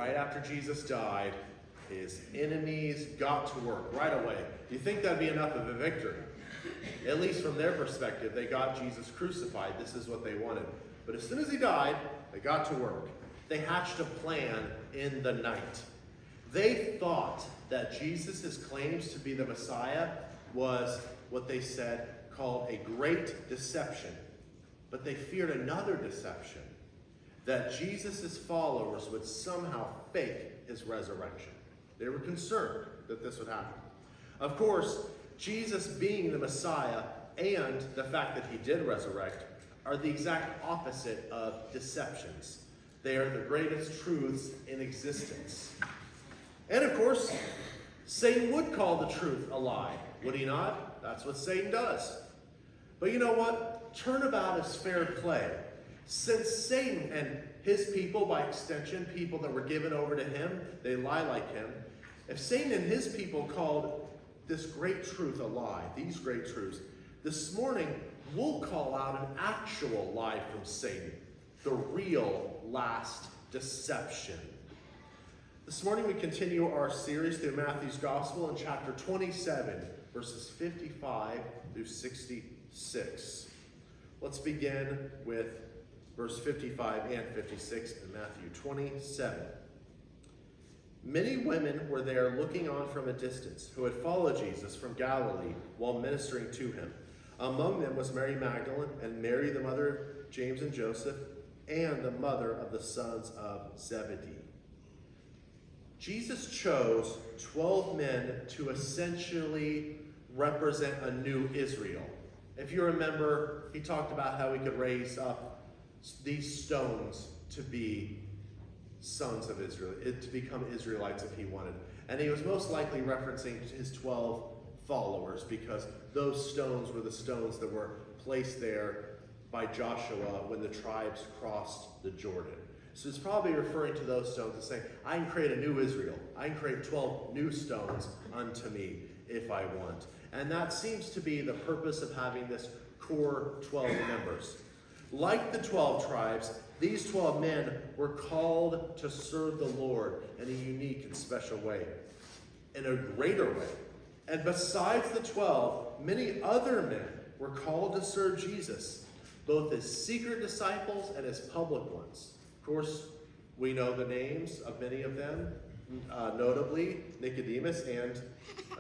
right after Jesus died, his enemies got to work right away. Do you think that'd be enough of a victory? At least from their perspective, they got Jesus crucified. This is what they wanted. But as soon as he died, they got to work. They hatched a plan in the night. They thought that Jesus' claims to be the Messiah was what they said called a great deception. But they feared another deception, that Jesus' followers would somehow fake his resurrection. They were concerned that this would happen. Of course, Jesus being the Messiah and the fact that he did resurrect are the exact opposite of deceptions. They are the greatest truths in existence. And of course, Satan would call the truth a lie, would he not? That's what Satan does. But you know what? Turnabout is fair play. Since Satan and his people, by extension, people that were given over to him, they lie like him. If Satan and his people called this great truth a lie, these great truths, this morning we'll call out an actual lie from Satan, the real last deception. This morning we continue our series through Matthew's Gospel in chapter 27, verses 55 through 66. Let's begin with verse 55 and 56 in Matthew 27. Many women were there looking on from a distance, who had followed Jesus from Galilee while ministering to him. Among them was Mary Magdalene, and Mary the mother of James and Joseph, and the mother of the sons of Zebedee. Jesus chose 12 men to essentially represent a new Israel. If you remember, he talked about how he could raise up these stones to be sons of Israel, to become Israelites if he wanted. And he was most likely referencing his 12 followers, because those stones were the stones that were placed there by Joshua when the tribes crossed the Jordan. So it's probably referring to those stones and saying, I can create a new Israel. I can create 12 new stones unto me if I want. And that seems to be the purpose of having this core 12 members. Like the 12 tribes, these 12 men were called to serve the Lord in a unique and special way, in a greater way. And besides the 12, many other men were called to serve Jesus, both as secret disciples and as public ones. Of course, we know the names of many of them, notably Nicodemus and,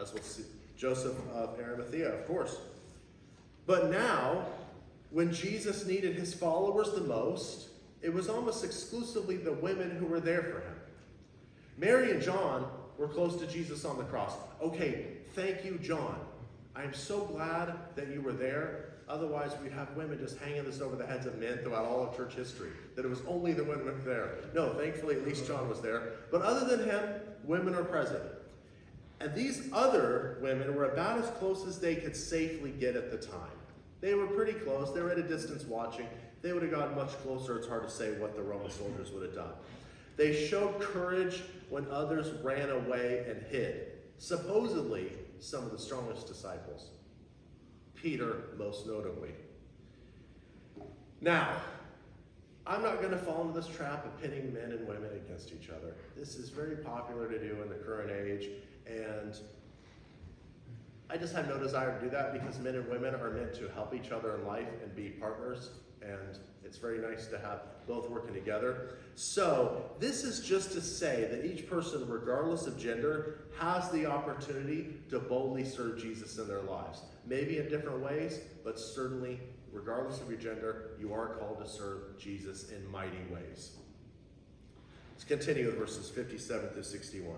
as we'll see, Joseph of Arimathea, of course. But now, when Jesus needed his followers the most, it was almost exclusively the women who were there for him. Mary and John were close to Jesus on the cross. Okay, thank you, John. I'm so glad that you were there. Otherwise, we'd have women just hanging this over the heads of men throughout all of church history, that it was only the women there. No, thankfully, at least John was there. But other than him, women are present. And these other women were about as close as they could safely get at the time. They were pretty close. They were at a distance watching. They would have gotten much closer. It's hard to say what the Roman soldiers would have done. They showed courage when others ran away and hid. Supposedly, some of the strongest disciples. Peter, most notably. Now, I'm not going to fall into this trap of pitting men and women against each other. This is very popular to do in the current age, and I just have no desire to do that, because men and women are meant to help each other in life and be partners, and it's very nice to have both working together. So this is just to say that each person, regardless of gender, has the opportunity to boldly serve Jesus in their lives. Maybe in different ways, but certainly, regardless of your gender, you are called to serve Jesus in mighty ways. Let's continue with verses 57 through 61.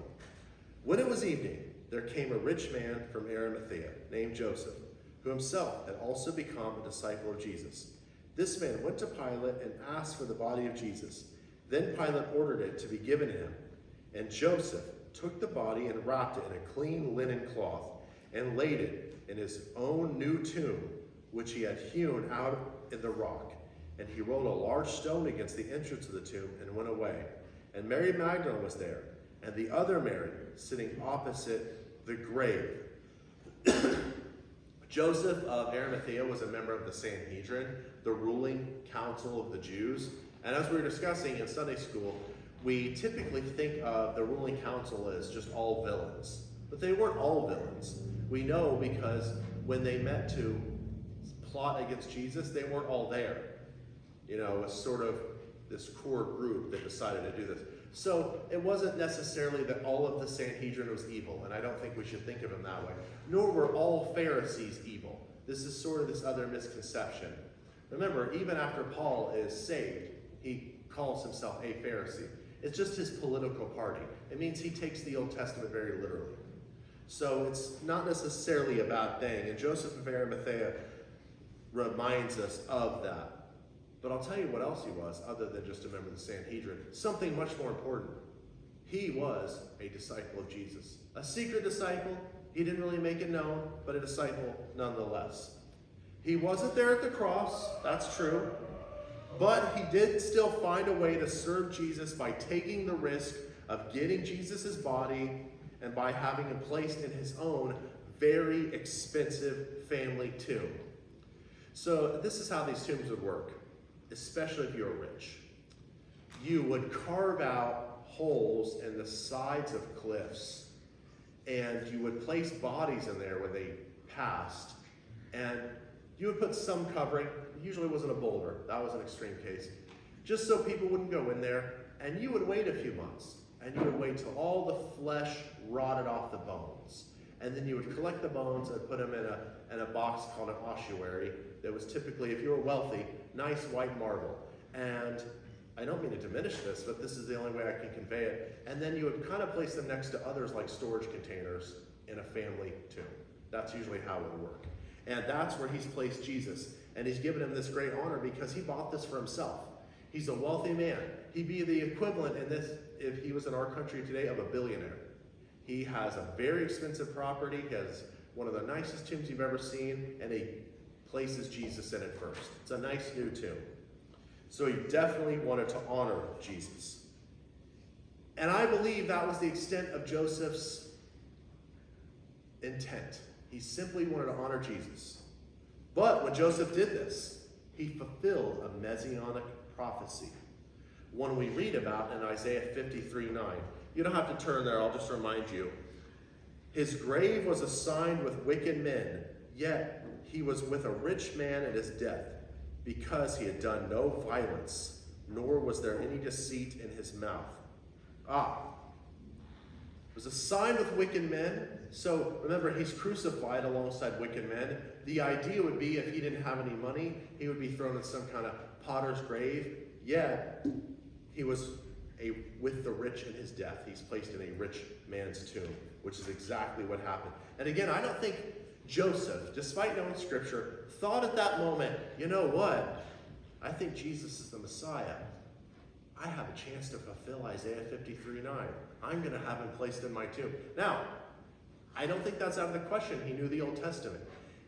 When it was evening, there came a rich man from Arimathea named Joseph, who himself had also become a disciple of Jesus. This man went to Pilate and asked for the body of Jesus. Then Pilate ordered it to be given him. And Joseph took the body and wrapped it in a clean linen cloth and laid it in his own new tomb, which he had hewn out in the rock. And he rolled a large stone against the entrance of the tomb and went away. And Mary Magdalene was there, and the other Mary sitting opposite the grave. Joseph of Arimathea was a member of the Sanhedrin, the ruling council of the Jews. And as we were discussing in Sunday school, we typically think of the ruling council as just all villains. But they weren't all villains. We know because when they met to plot against Jesus, they weren't all there. You know, it was sort of this core group that decided to do this. So it wasn't necessarily that all of the Sanhedrin was evil, and I don't think we should think of them that way. Nor were all Pharisees evil. This is sort of this other misconception. Remember, even after Paul is saved, he calls himself a Pharisee. It's just his political party. It means he takes the Old Testament very literally. So it's not necessarily a bad thing, and Joseph of Arimathea reminds us of that. But I'll tell you what else he was, other than just a member of the Sanhedrin. Something much more important. He was a disciple of Jesus. A secret disciple. He didn't really make it known, but a disciple nonetheless. He wasn't there at the cross, that's true. But he did still find a way to serve Jesus by taking the risk of getting Jesus' body and by having him placed in his own very expensive family tomb. So this is how these tombs would work, especially if you were rich. You would carve out holes in the sides of cliffs, and you would place bodies in there when they passed, and you would put some covering. It usually wasn't a boulder. That was an extreme case. Just so people wouldn't go in there, and you would wait a few months, and you would wait till all the flesh rotted off the bones. And then you would collect the bones and put them in a box called an ossuary that was typically, if you were wealthy, nice white marble. And I don't mean to diminish this, but this is the only way I can convey it. And then you would kind of place them next to others like storage containers in a family tomb. That's usually how it would work. And that's where he's placed Jesus. And he's given him this great honor because he bought this for himself. He's a wealthy man. He'd be the equivalent in this, if he was in our country today, of a billionaire. He has a very expensive property. He has one of the nicest tombs you've ever seen, and he places Jesus in it first. It's a nice new tomb. So he definitely wanted to honor Jesus. And I believe that was the extent of Joseph's intent. He simply wanted to honor Jesus. But when Joseph did this, he fulfilled a messianic prophecy, one we read about in Isaiah 53:9. You don't have to turn there, I'll just remind you. His grave was assigned with wicked men, yet he was with a rich man at his death, because he had done no violence, nor was there any deceit in his mouth. It was assigned with wicked men. So remember, he's crucified alongside wicked men. The idea would be if he didn't have any money, he would be thrown in some kind of potter's grave. Yet he was with the rich in his death. He's placed in a rich man's tomb, which is exactly what happened. And again, I don't think Joseph, despite knowing scripture, thought at that moment, you know what? I think Jesus is the Messiah. I have a chance to fulfill Isaiah 53:9. I'm going to have him placed in my tomb. Now, I don't think that's out of the question. He knew the Old Testament.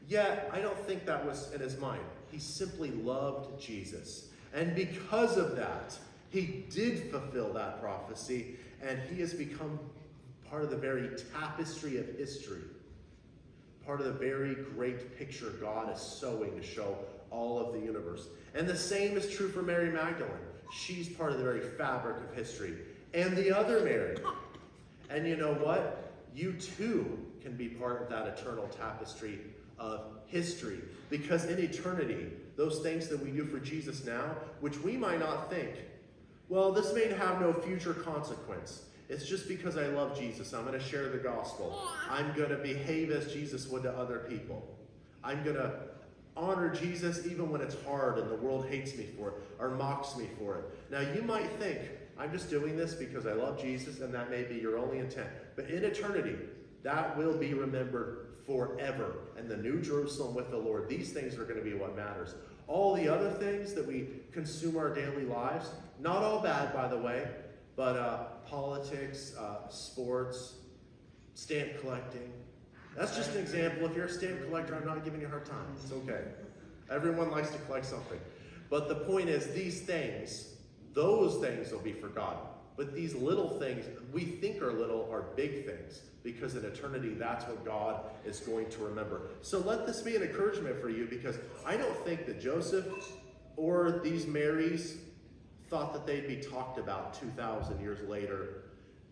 Yet, I don't think that was in his mind. He simply loved Jesus. And because of that, he did fulfill that prophecy, and he has become part of the very tapestry of history, part of the very great picture God is sewing to show all of the universe. And the same is true for Mary Magdalene. She's part of the very fabric of history. And the other Mary. And you know what? You too can be part of that eternal tapestry of history. Because in eternity, those things that we do for Jesus now, which we might not think, well, this may have no future consequence. It's just because I love Jesus. I'm going to share the gospel. I'm going to behave as Jesus would to other people. I'm going to honor Jesus even when it's hard and the world hates me for it or mocks me for it. Now, you might think, I'm just doing this because I love Jesus, and that may be your only intent. But in eternity, that will be remembered forever. And the New Jerusalem with the Lord, these things are going to be what matters. All the other things that we consume our daily lives, not all bad, by the way, but politics, sports, stamp collecting. That's just an example. If you're a stamp collector, I'm not giving you a hard time. It's okay. Everyone likes to collect something. But the point is, these things, those things will be forgotten. But these little things we think are little are big things, because in eternity, that's what God is going to remember. So let this be an encouragement for you, because I don't think that Joseph or these Marys thought that they'd be talked about 2,000 years later.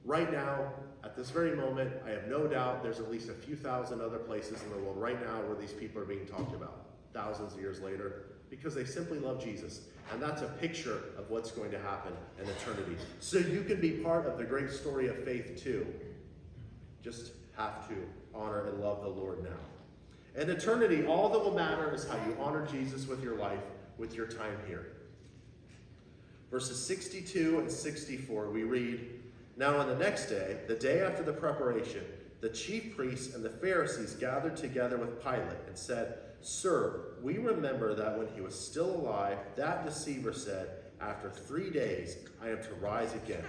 Right now, at this very moment, I have no doubt there's at least a few thousand other places in the world right now where these people are being talked about thousands of years later because they simply love Jesus. And that's a picture of what's going to happen in eternity. So you can be part of the great story of faith too. Just have to honor and love the Lord now. In eternity, all that will matter is how you honor Jesus with your life, with your time here. Verses 62 and 64, we read, "Now on the next day, the day after the preparation, the chief priests and the Pharisees gathered together with Pilate and said, 'Sir, we remember that when he was still alive, that deceiver said, "After 3 days I am to rise again."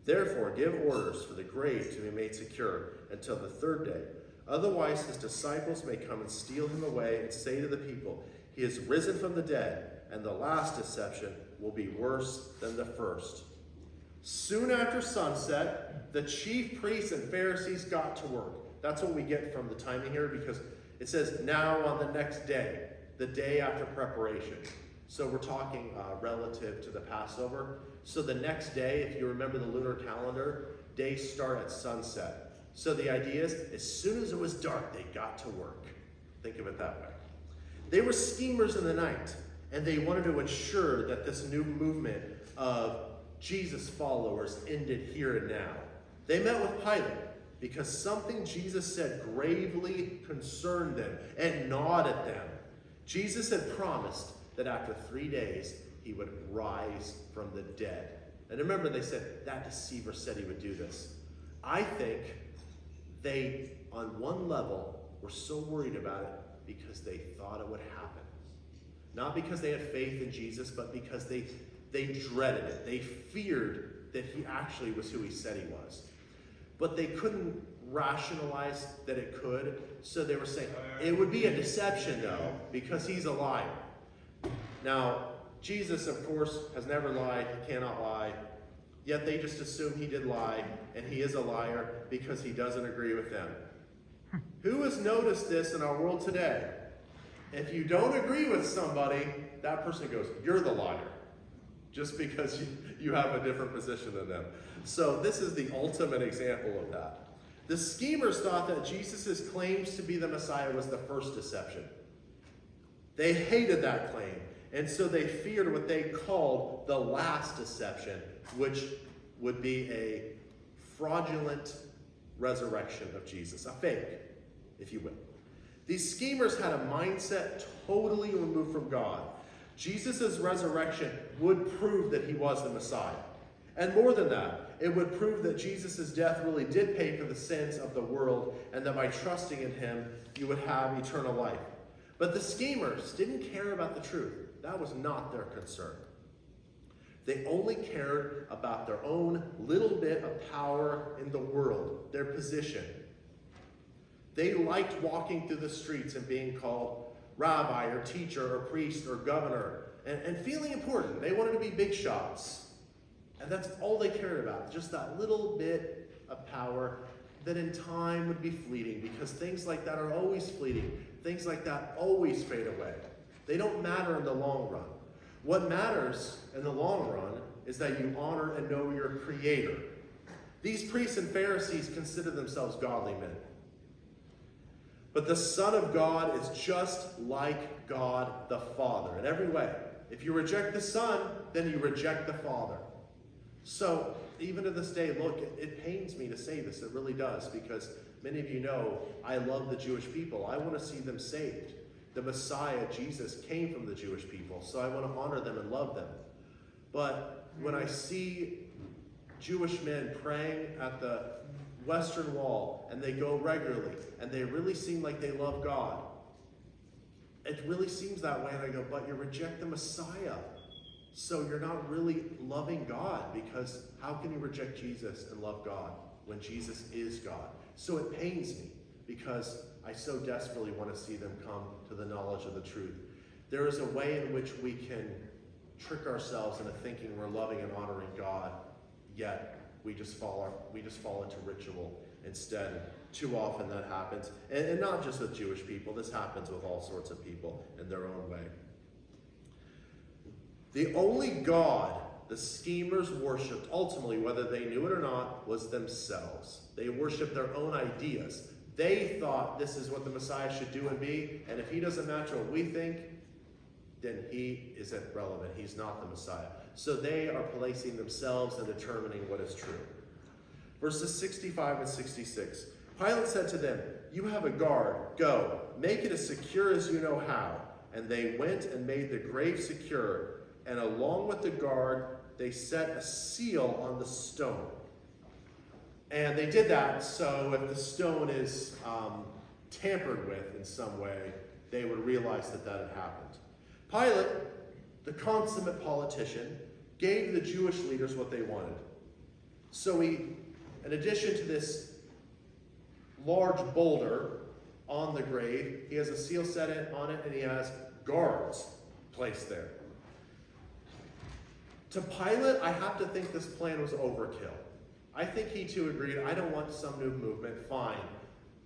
Therefore give orders for the grave to be made secure until the 3rd day. Otherwise his disciples may come and steal him away and say to the people, "He is risen from the dead," and the last deception will be worse than the first. Soon after sunset, the chief priests and Pharisees got to work. That's what we get from the timing here, because it says now on the next day, the day after preparation. So we're talking relative to the Passover. So the next day, if you remember the lunar calendar, days start at sunset. So the idea is, as soon as it was dark, they got to work. Think of it that way. They were schemers in the night, and they wanted to ensure that this new movement of Jesus followers ended here and now. They met with Pilate because something Jesus said gravely concerned them and gnawed at them. Jesus had promised that after 3 days, he would rise from the dead. And remember, they said, that deceiver said he would do this. I think they, on one level, were so worried about it because they thought it would happen. Not because they had faith in Jesus, but because they dreaded it. They feared that he actually was who he said he was. But they couldn't rationalize that it could, so they were saying, it would be a deception though, because he's a liar. Now, Jesus, of course, has never lied. He cannot lie. Yet they just assume he did lie, and he is a liar because he doesn't agree with them. Who has noticed this in our world today? If you don't agree with somebody, that person goes, you're the liar, just because you have a different position than them. So this is the ultimate example of that. The schemers thought that Jesus' claims to be the Messiah was the first deception. They hated that claim, and so they feared what they called the last deception, which would be a fraudulent resurrection of Jesus, a fake, if you will. These schemers had a mindset totally removed from God. Jesus' resurrection would prove that he was the Messiah. And more than that, it would prove that Jesus' death really did pay for the sins of the world, and that by trusting in him, you would have eternal life. But the schemers didn't care about the truth. That was not their concern. They only cared about their own little bit of power in the world, their position. They liked walking through the streets and being called rabbi or teacher or priest or governor and feeling important. They wanted to be big shots. And that's all they cared about, just that little bit of power that in time would be fleeting, because things like that are always fleeting. Things like that always fade away. They don't matter in the long run. What matters in the long run is that you honor and know your Creator. These priests and Pharisees consider themselves godly men. But the Son of God is just like God the Father in every way. If you reject the Son, then you reject the Father. So, even to this day, look, it pains me to say this, it really does, because many of you know I love the Jewish people. I want to see them saved. The Messiah, Jesus, came from the Jewish people, so I want to honor them and love them. But when I see Jewish men praying at the Western Wall, and they go regularly, and they really seem like they love God, it really seems that way, and I go, but you reject the Messiah. So you're not really loving God, because how can you reject Jesus and love God when Jesus is God? So it pains me, because I so desperately want to see them come to the knowledge of the truth. There is a way in which we can trick ourselves into thinking we're loving and honoring God, yet we just fall into ritual instead. Too often that happens. And not just with Jewish people. This happens with all sorts of people in their own way. The only God the schemers worshipped, ultimately, whether they knew it or not, was themselves. They worshipped their own ideas. They thought this is what the Messiah should do and be, and if he doesn't match what we think, then he isn't relevant. He's not the Messiah. So they are placing themselves and determining what is true. Verses 65 and 66. Pilate said to them, "You have a guard. Go, make it as secure as you know how." And they went and made the grave secure, and along with the guard, they set a seal on the stone. And they did that so if the stone is tampered with in some way, they would realize that that had happened. Pilate, the consummate politician, gave the Jewish leaders what they wanted. So he, in addition to this large boulder on the grave, he has a seal set on it, and he has guards placed there. To Pilate, I have to think this plan was overkill. I think he too agreed, I don't want some new movement, fine.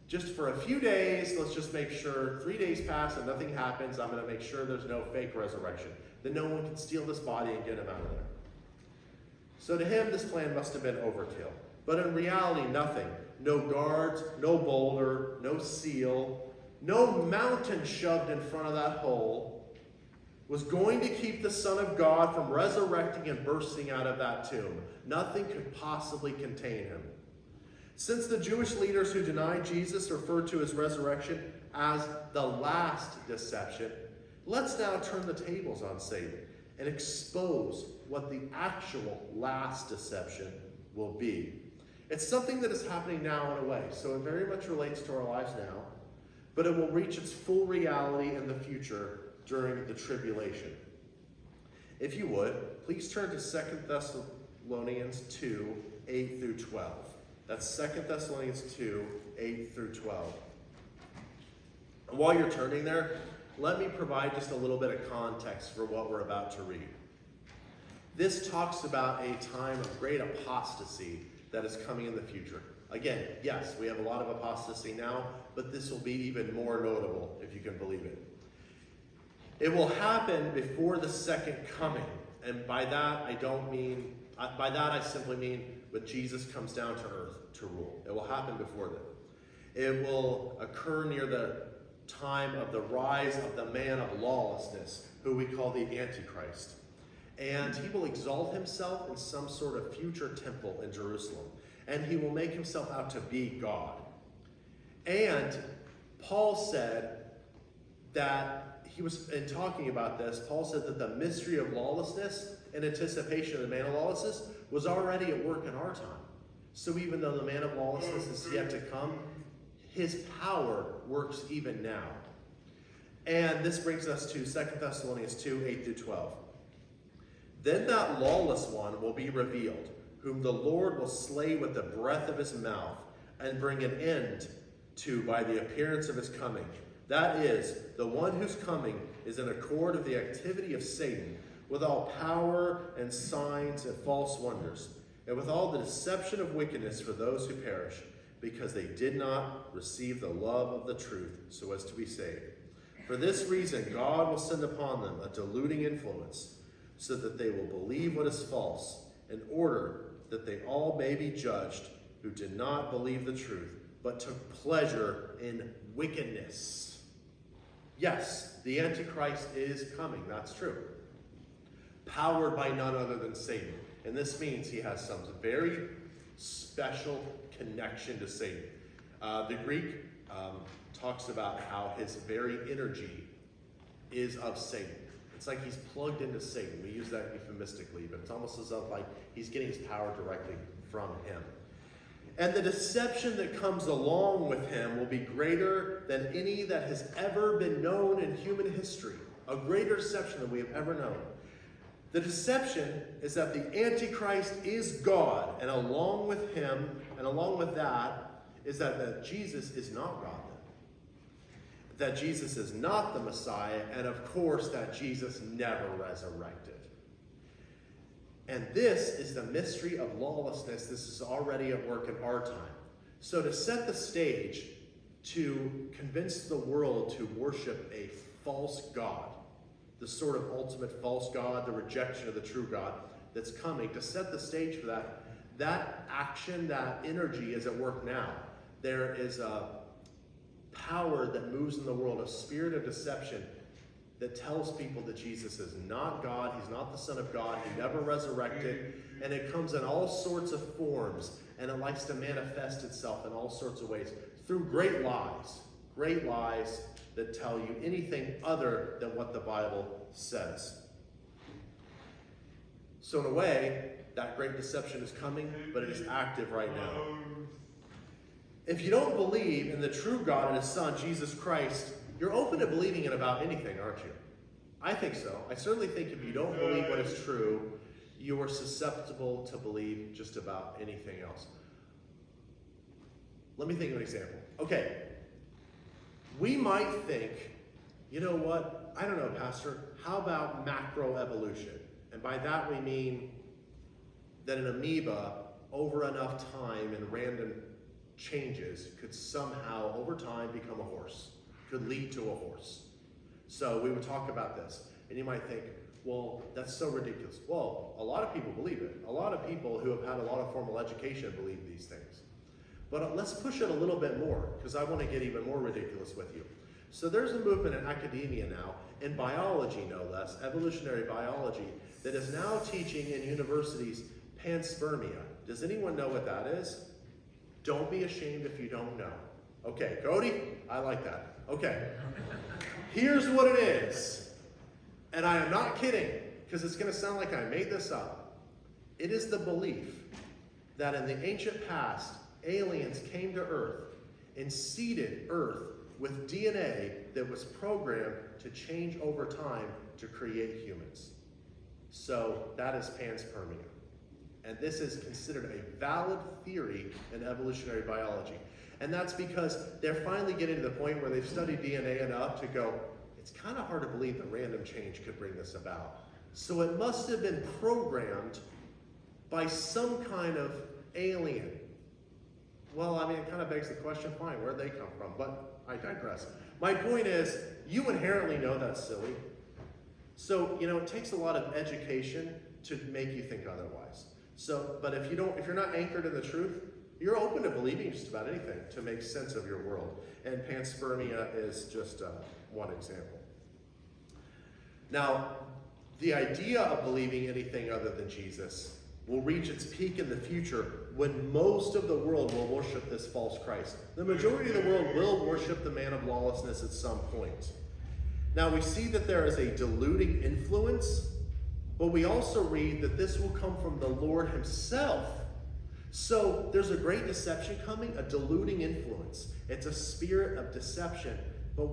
Just for a few days, let's just make sure 3 days pass and nothing happens. I'm going to make sure there's no fake resurrection. Then no one can steal this body and get him out of there. So to him, this plan must have been overkill. But in reality, nothing. No guards, no boulder, no seal, no mountain shoved in front of that hole was going to keep the Son of God from resurrecting and bursting out of that tomb. Nothing could possibly contain him. Since the Jewish leaders who denied Jesus referred to his resurrection as the last deception, let's now turn the tables on Satan and expose what the actual last deception will be. It's something that is happening now in a way, so it very much relates to our lives now, but it will reach its full reality in the future during the tribulation. If you would, please turn to 2 Thessalonians 2, 8 through 12. That's 2 Thessalonians 2, 8 through 12. And while you're turning there, let me provide just a little bit of context for what we're about to read. This talks about a time of great apostasy that is coming in the future. Again, yes, we have a lot of apostasy now, but this will be even more notable, if you can believe it. It will happen before the second coming. And by that, I simply mean when Jesus comes down to earth to rule. It will happen before that. It will occur near the time of the rise of the man of lawlessness, who we call the Antichrist. And he will exalt himself in some sort of future temple in Jerusalem. And he will make himself out to be God. And Paul said that in talking about this, Paul said that the mystery of lawlessness in anticipation of the man of lawlessness was already at work in our time. So even though the man of lawlessness is yet to come, his power works even now. And this brings us to 2 Thessalonians 2, 8 through 12. Then that lawless one will be revealed, whom the Lord will slay with the breath of his mouth and bring an end to by the appearance of his coming. That is, the one whose coming is in accord with the activity of Satan, with all power and signs and false wonders, and with all the deception of wickedness for those who perish, because they did not receive the love of the truth so as to be saved. For this reason, God will send upon them a deluding influence, so that they will believe what is false, in order that they all may be judged who did not believe the truth, but took pleasure in wickedness. Yes, the Antichrist is coming, that's true. Powered by none other than Satan. And this means he has some very special connection to Satan. The Greek talks about how his very energy is of Satan. It's like he's plugged into Satan. We use that euphemistically, but it's almost as though like he's getting his power directly from him. And the deception that comes along with him will be greater than any that has ever been known in human history. A greater deception than we have ever known. The deception is that the Antichrist is God, and along with him, and along with that, is that Jesus is not God. That Jesus is not the Messiah, and of course that Jesus never resurrected. And this is the mystery of lawlessness. This is already at work in our time. So to set the stage to convince the world to worship a false God, the sort of ultimate false God, the rejection of the true God, that's coming to set the stage for that. That action, that energy is at work now. There is a power that moves in the world, a spirit of deception that tells people that Jesus is not God, he's not the Son of God, he never resurrected, and it comes in all sorts of forms, and it likes to manifest itself in all sorts of ways through great lies that tell you anything other than what the Bible says. So in a way, that great deception is coming, but it is active right now. If you don't believe in the true God and his Son, Jesus Christ, you're open to believing in about anything, aren't you? I think so. I certainly think if you don't believe what is true, you are susceptible to believe just about anything else. Let me think of an example. Okay. We might think, you know what? I don't know, Pastor. How about macroevolution? And by that we mean that an amoeba, over enough time and random changes, could somehow, over time, become a horse. Could lead to a horse. So we would talk about this, and you might think, well, that's so ridiculous. Well, a lot of people believe it. A lot of people who have had a lot of formal education believe these things. But let's push it a little bit more, because I want to get even more ridiculous with you. So there's a movement in academia now, in biology no less, evolutionary biology, that is now teaching in universities panspermia. Does anyone know what that is? Don't be ashamed if you don't know. Okay, Cody, I like that. Okay, here's what it is. And I am not kidding, because it's going to sound like I made this up. It is the belief that in the ancient past, aliens came to Earth and seeded Earth with DNA that was programmed to change over time to create humans. So that is panspermia. And this is considered a valid theory in evolutionary biology. And that's because they're finally getting to the point where they've studied DNA enough to go, it's kind of hard to believe that random change could bring this about. So it must have been programmed by some kind of alien. Well, I mean, it kind of begs the question, fine, where'd they come from? But I digress. My point is, you inherently know that's silly. So, it takes a lot of education to make you think otherwise. So, but if you're not anchored in the truth, you're open to believing just about anything to make sense of your world. And panspermia is just one example. Now, the idea of believing anything other than Jesus will reach its peak in the future when most of the world will worship this false Christ. The majority of the world will worship the man of lawlessness at some point. Now, we see that there is a deluding influence, but we also read that this will come from the Lord himself. So there's a great deception coming, a deluding influence. It's a spirit of deception. But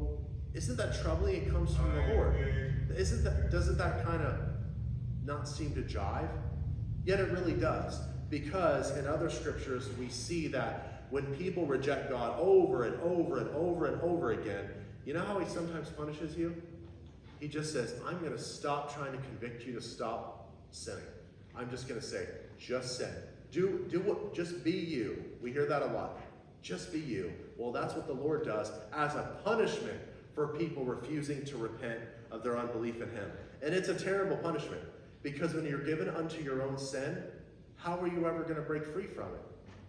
isn't that troubling? It comes from the Lord. Doesn't that kind of not seem to jive? Yet it really does. Because in other scriptures, we see that when people reject God over and over and over and over again, you know how he sometimes punishes you? He just says, I'm going to stop trying to convict you to stop sinning. I'm just going to say, just sin. Do what, just be you. We hear that a lot. Just be you. Well, that's what the Lord does as a punishment for people refusing to repent of their unbelief in him. And it's a terrible punishment, because when you're given unto your own sin, how are you ever going to break free from it?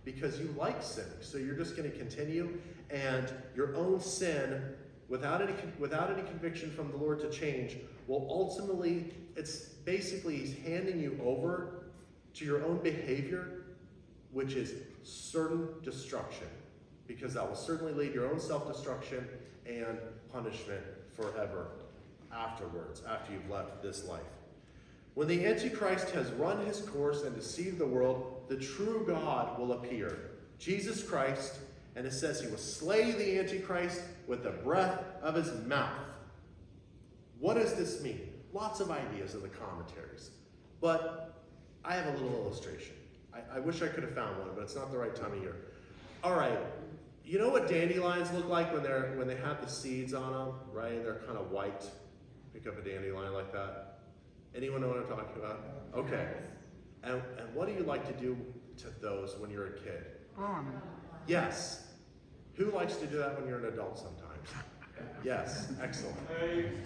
Because you like sinning. So you're just going to continue, and your own sin, without any conviction from the Lord to change, will ultimately, it's basically he's handing you over to your own behavior, which is certain destruction, because that will certainly lead to your own self-destruction and punishment forever afterwards, after you've left this life. When the Antichrist has run his course and deceived the world, the true God will appear, Jesus Christ, and it says he will slay the Antichrist with the breath of his mouth. What does this mean? Lots of ideas in the commentaries, but I have a little illustration. I wish I could have found one, but it's not the right time of year. All right, you know what dandelions look like when they have the seeds on them, right? They're kind of white. Pick up a dandelion like that. Anyone know what I'm talking about? Okay. And what do you like to do to those when you're a kid? Yes. Who likes to do that when you're an adult sometimes? Yes, excellent.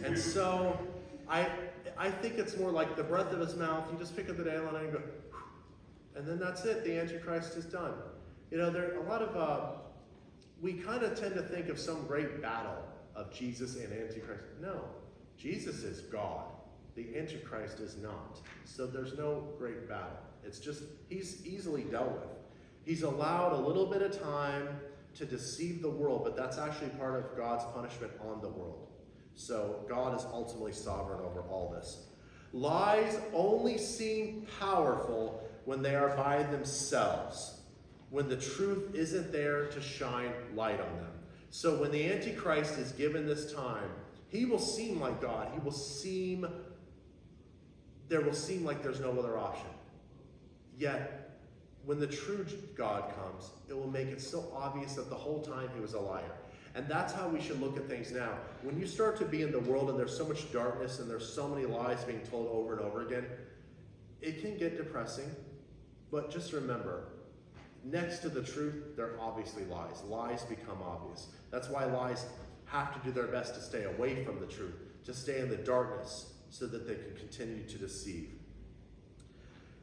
And so I think it's more like the breath of his mouth. You just pick up the nail and go, and then that's it. The Antichrist is done. There are a lot of, we kind of tend to think of some great battle of Jesus and Antichrist. No, Jesus is God. The Antichrist is not. So there's no great battle. It's just, he's easily dealt with. He's allowed a little bit of time to deceive the world, but that's actually part of God's punishment on the world. So God is ultimately sovereign over all this. Lies only seem powerful when they are by themselves, when the truth isn't there to shine light on them. So when the Antichrist is given this time, he will seem like God. There will seem like there's no other option. Yet, when the true God comes, it will make it so obvious that the whole time he was a liar. And that's how we should look at things now. When you start to be in the world and there's so much darkness and there's so many lies being told over and over again, it can get depressing. But just remember, next to the truth, there are obviously lies. Lies become obvious. That's why lies have to do their best to stay away from the truth, to stay in the darkness so that they can continue to deceive.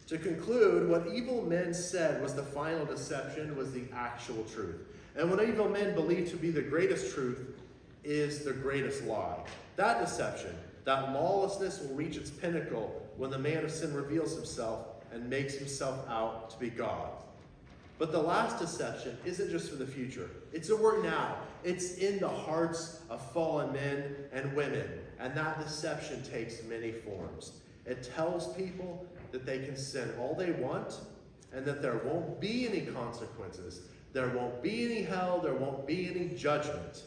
To conclude, what evil men said was the final deception was the actual truth. And what evil men believe to be the greatest truth is the greatest lie. That deception, that lawlessness will reach its pinnacle when the man of sin reveals himself and makes himself out to be God. But the last deception isn't just for the future. It's at work now. It's in the hearts of fallen men and women. And that deception takes many forms. It tells people that they can sin all they want and that there won't be any consequences. There won't be any hell. There won't be any judgment.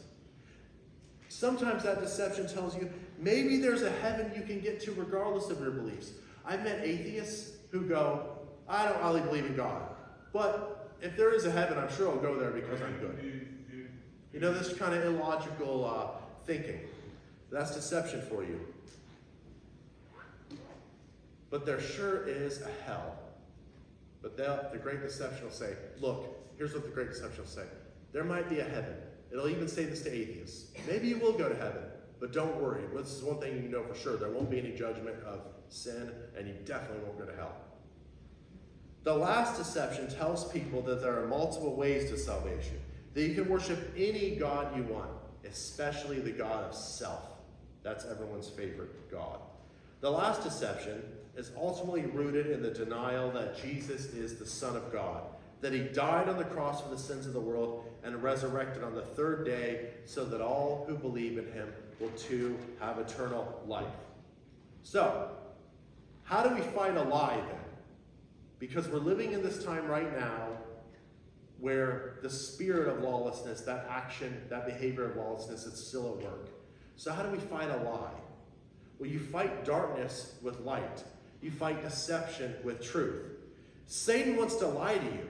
Sometimes that deception tells you maybe there's a heaven you can get to regardless of your beliefs. I've met atheists who go, I don't really believe in God, but if there is a heaven, I'm sure I'll go there because I'm good. This kind of illogical thinking. That's deception for you. But there sure is a hell. But the great deception will say, look, here's what the great deception will say. There might be a heaven. It'll even say this to atheists. Maybe you will go to heaven, but don't worry. This is one thing you know for sure. There won't be any judgment of sin, and you definitely won't go to hell. The last deception tells people that there are multiple ways to salvation, that you can worship any God you want, especially the God of self. That's everyone's favorite God. The last deception is ultimately rooted in the denial that Jesus is the Son of God, that he died on the cross for the sins of the world and resurrected on the third day so that all who believe in him will too have eternal life. So, how do we fight a lie then? Because we're living in this time right now where the spirit of lawlessness, that action, that behavior of lawlessness, it's still at work. So how do we fight a lie? Well, you fight darkness with light. You fight deception with truth. Satan wants to lie to you.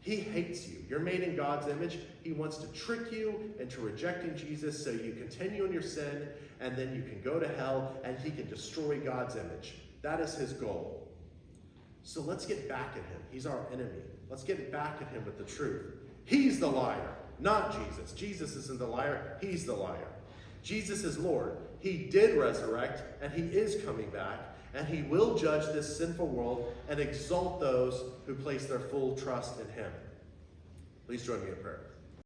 He hates you. You're made in God's image. He wants to trick you into rejecting Jesus so you continue in your sin, and then you can go to hell, and he can destroy God's image. That is his goal. So let's get back at him. He's our enemy. Let's get back at him with the truth. He's the liar, not Jesus. Jesus isn't the liar. He's the liar. Jesus is Lord. He did resurrect, and he is coming back, and he will judge this sinful world and exalt those who place their full trust in him. Please join me in prayer.